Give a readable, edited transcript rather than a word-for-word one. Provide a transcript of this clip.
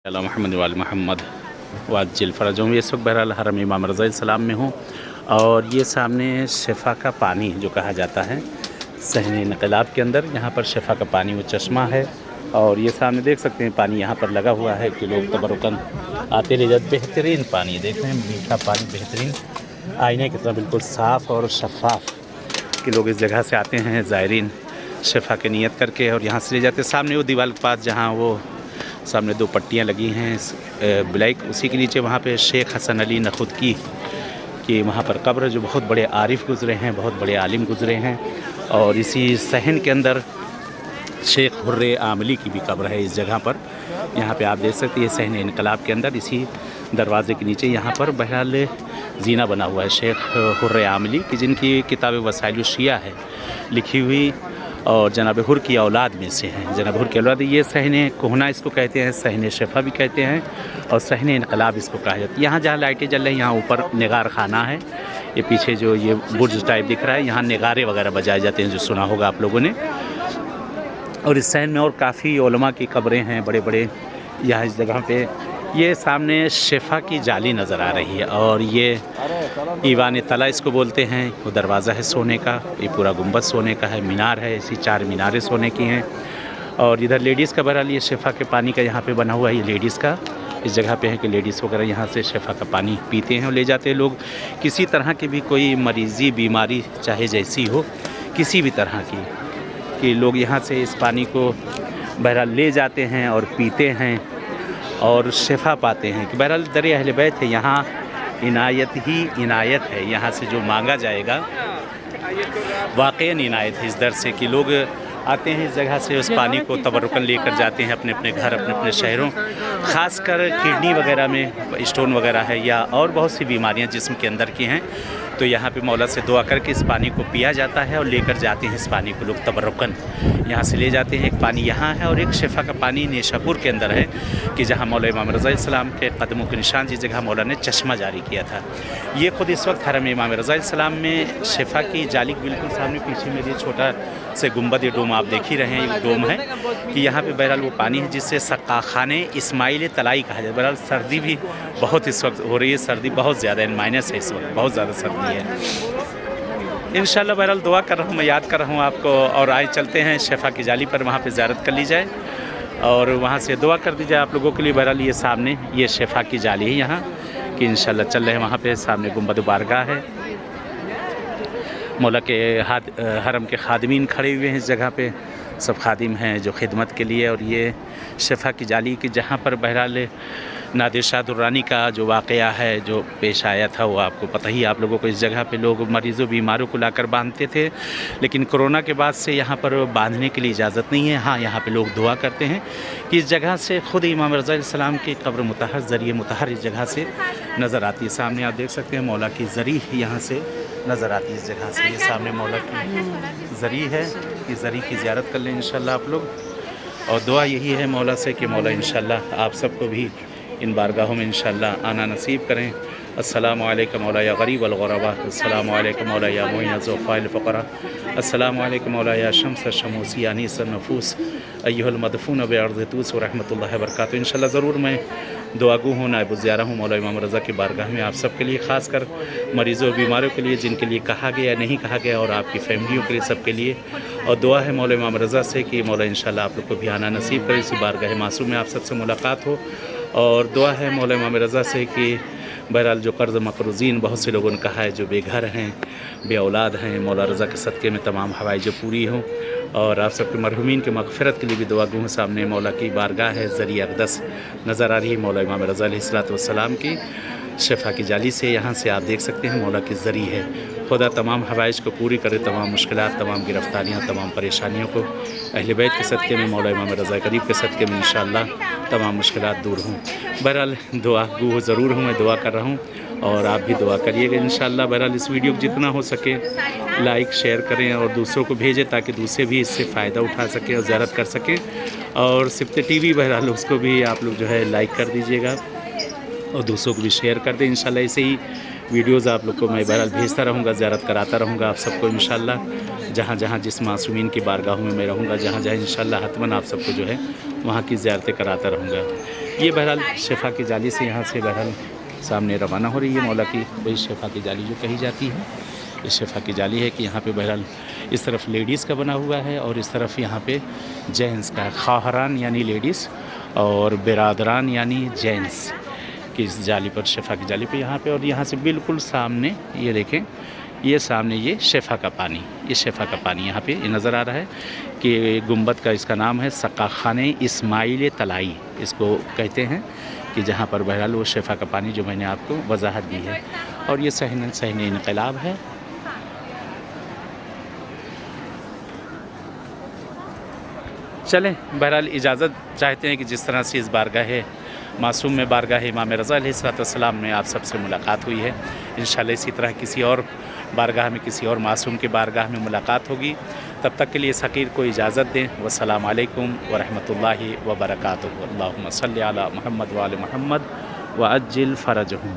मोहम्मद वाल मोहम्मद वाजिल फ़रज हूँ। इस वक्त बहरहाल हरम इमाम रज़ा अलैहिस्सलाम में हूँ और ये सामने शिफा का पानी जो कहा जाता है सहन इनकलाब के अंदर, यहाँ पर शिफा का पानी वो चश्मा है और ये सामने देख सकते हैं पानी यहाँ पर लगा हुआ है कि लोग तबरुकन आते रह जाते। बेहतरीन पानी देख रहे हैं, मीठा पानी बेहतरीन, आईने की तरह बिल्कुल साफ़ और शफाफ कि लोग इस जगह से आते हैं ज़ायरीन शिफा की नीयत करके और यहाँ से ले जाते हैं। सामने वो दीवार के पास जहाँ वो सामने दो पट्टियाँ लगी हैं ब्लैक, उसी के नीचे वहाँ पे शेख हसन अली नखुदकी कि वहाँ पर कब्र जो बहुत बड़े आरिफ गुज़रे हैं, बहुत बड़े आलिम गुज़रे हैं। और इसी सहन के अंदर शेख हुर्रे आमली की भी कब्र है इस जगह पर। यहाँ पे आप देख सकते हैं सहन इनकलाब के अंदर इसी दरवाज़े के नीचे यहाँ पर बहरहाल जीना बना हुआ है शेख हुर्रे आमली की, जिनकी किताब वसाइल शिया है लिखी हुई और जनाब हुर की औलाद में से हैं। जनाब हुर की औलाद ये सहन कोहना इसको कहते हैं, सहन शिफा भी कहते हैं और सहन इनकलाब इसको कहा जाता है। यहाँ जहाँ लाइटें जल रही हैं यहाँ ऊपर निगार खाना है, ये पीछे जो ये बुर्ज टाइप दिख रहा है यहाँ निगारे वगैरह बजाए जाते हैं जो सुना होगा आप लोगों ने। और इस सहन में और काफ़ी उलमा की कब्रें हैं बड़े बड़े यहाँ इस जगह पे। ये सामने शिफा की जाली नज़र आ रही है और ये ईवान तला इसको बोलते हैं। वो दरवाज़ा है सोने का, ये पूरा गुंबद सोने का है, मीनार है, ऐसी 4 मीनारें सोने की हैं। और इधर लेडीज़ का बहरहाल ये शिफा के पानी का यहाँ पे बना हुआ है, ये लेडीज़ का इस जगह पे है कि लेडीज़ वगैरह यहाँ से शिफा का पानी पीते हैं और ले जाते हैं। लोग किसी तरह की भी कोई मरीज़ी बीमारी चाहे जैसी हो, किसी भी तरह की, कि लोग यहाँ से इस पानी को बहरहाल ले जाते हैं और पीते हैं और शिफा पाते हैं। कि बहरहाल दर अहले बैत है, यहाँ इनायत ही इनायत है। यहाँ से जो मांगा जाएगा वाक़ईन इनायत है इस दर से कि लोग आते हैं इस जगह से उस पानी को तबरुकन लेकर जाते हैं अपने अपने घर, अपने अपने शहरों। ख़ासकर किडनी वगैरह में स्टोन वगैरह है या और बहुत सी बीमारियां जिस्म के अंदर की हैं, तो यहाँ पे मौला से दुआ करके इस पानी को पिया जाता है और लेकर जाते हैं इस पानी को लोग तबरुकन यहाँ से ले जाते हैं। एक पानी यहाँ है और एक शिफा का पानी नेशापुर के अंदर है कि जहाँ मौला इमाम रज़ा अलैहिस्सलाम के कदमों के निशान जिस जगह मौला ने चश्मा जारी किया था। ये ख़ुद इस वक्त हरम इमाम रज़ा अलैहिस्सलाम में शिफा की जाली बिल्कुल सामने पीछे मेरे छोटा से गुंबद ये डोम आप देख ही रहे हैं, ये डोम है कि यहाँ पे बहरहाल वो पानी है जिससे सक़ाख़ाने इस्माइल तलाई कहा जाता है। बहरहाल सर्दी भी बहुत इस वक्त हो रही है, सर्दी बहुत ज़्यादा है, माइनस है इस वक्त, बहुत ज़्यादा सर्दी है। इंशाल्लाह बहरहाल दुआ कर रहा हूँ, मैं याद कर रहा हूँ आपको। और आए चलते हैं शिफा की जाली पर, वहाँ पे ज़ियारत कर ली जाए और वहाँ से दुआ कर दी जाए आप लोगों के लिए। बहरहाल ये सामने ये शिफा की जाली है यहाँ कि इंशाल्लाह चल रहे हैं वहाँ पे। सामने गुंबद बारगाह है, मौला के हरम के खादिमीन खड़े हुए हैं इस जगह पे, सब खादिम हैं जो खिदमत के लिए। और ये शिफा की जाली की जहाँ पर बहरहाल नादिर शाह दुर्रानी का जो वाक़या है जो पेश आया था वो आपको पता ही, आप लोगों को इस जगह पे लोग मरीज़ों बीमारों को लाकर बांधते थे, लेकिन कोरोना के बाद से यहाँ पर बांधने के लिए इजाज़त नहीं है। हाँ, यहाँ पे लोग दुआ करते हैं कि इस जगह से ख़ुद इमाम रज़ा अलैहिस्सलाम की कब्र मुतहर ज़रिए मुतहर इस जगह से नज़र आती है। सामने आप देख सकते हैं मौला की ज़री यहाँ से नज़र आती है इस जगह से। ये सामने मौला की ज़री है, कि ज़री की ज़ियारत कर लें इंशाल्लाह आप लोग। और दुआ यही है मौला से कि मौला इंशाल्लाह आप सबको भी इन बारगाहों में इंशाल्लाह आना नसीब करें। अस्सलामु अलैकुम मौला या गरीब अल-गुरबा, अस्सलामु अलैकुम मौला या मुइन ज़ुफ़ाइल फ़क़रा, अस्सलामु अलैकुम मौला या शम्स शमूसी अनीस नफूस अय्युहल मदफून बिअर्ज़ तूस व रहमतुल्लाहि व बरकातुहू। इंशाल्लाह ज़रूर मैं दुआगू हूँ, नायब ज़ियारा हूँ मौला इमाम रज़ा की बारगाह में आप सब के लिए, ख़ासकर मरीज़ों और बीमारों के लिए जिनके लिए कहा गया नहीं कहा गया, और आपकी फैमिलियों के लिए, सब के लिए। और दुआ है मौला इमाम रज़ा से कि मौला इंशाल्लाह आप लोग को भी आना नसीब करे, इसी बारगाह मासूम में आप सबसे मुलाकात हो। और दुआ है मौला इमाम रज़ा से कि बहरहाल जो कर्ज़ मक़रूज़ीन बहुत से लोगों ने कहा है, जो बेघर हैं, बे औलाद हैं, मौला रज़ा के सदक़े में तमाम हवाइजें पूरी हों। और आप सबके मरहूमीन के मग़फ़िरत के लिए भी दुआ गो हूँ। सामने मौला की बारगाह है, ज़रिए अक़दस नज़र आ रही है मौला इमाम रज़ा अलैहिस्सलाम की शिफा की जाली से। यहाँ से आप देख सकते हैं मौला की ज़री है। खुदा तमाम हवाइज को पूरी करे, तमाम मुश्किलात, तमाम गिरफ़्तारियाँ, तमाम परेशानियों को अहले बैत के सदक़े में, मौला इमाम रज़ा करीब के सदक़े में इंशाअल्लाह तमाम मुश्किलात दूर हों। बहरहाल दुआ गो ज़रूर हूँ, मैं दुआ कर रहा हूँ और आप भी दुआ करिएगा इंशाअल्लाह। बहरहाल इस वीडियो को जितना हो सके लाइक शेयर करें और दूसरों को भेजें ताकि दूसरे भी इससे फ़ायदा उठा सकें और ज़ियारत कर सकें। और सिब्ते टीवी बहरहाल उसको भी आप लोग जो है लाइक कर दीजिएगा और दूसरों को भी शेयर कर दें इंशाल्लाह। ऐसे ही वीडियोज़ आप लोग को मैं बहरहाल भेजता रहूँगा, ज़ियारत कराता रहूँगा आप सबको इंशाल्लाह। जहाँ जहाँ जिस मासूमीन की बारगाहों में मैं रहूँगा, जहाँ जहाँ इंशाल्लाह हतमन आप सबको जो है वहाँ की ज़ियारतें कराता रहूँगा। یہ بہرحال شفا کی جالی سے یہاں سے بہرحال سامنے روانہ ہو رہی ہے مولا کی وہی شفا کی جالی جو کہی جاتی ہے. یہ شفا کی جالی ہے کہ یہاں پہ بہرحال اس طرف لیڈیز کا بنا ہوا ہے اور اس طرف یہاں پہ جینس کا. خواہران یعنی لیڈیز اور برادران یعنی جینس کی اس جالی پر شفا کی جالی پہ یہاں پہ. اور یہاں سے بالکل سامنے یہ دیکھیں یہ سامنے یہ شفا کا پانی یہ شفا کا پانی یہاں پہ یہ نظر آ رہا ہے کہ گنبد کا اس کا نام ہے سقاخانہ اسماعیل طلائی اس کو کہتے ہیں کہ جہاں پر بہرحال وہ شفا کا پانی جو میں نے آپ کو وضاحت دی ہے. اور یہ صحن انقلاب ہے. چلیں بہرحال اجازت چاہتے ہیں کہ جس طرح سے اس بارگاہ معصوم میں بارگاہ امام رضا علیہ السلام میں آپ سب سے ملاقات ہوئی ہے انشاءاللہ اسی طرح کسی اور بارگاہ میں کسی اور معصوم کے بارگاہ میں ملاقات ہوگی. تب تک کے لیے اس حقیر کو اجازت دیں. والسلام علیکم ورحمۃ اللہ وبرکاتہ. اللہم صلی علی محمد وآل محمد وعجل فرجہم.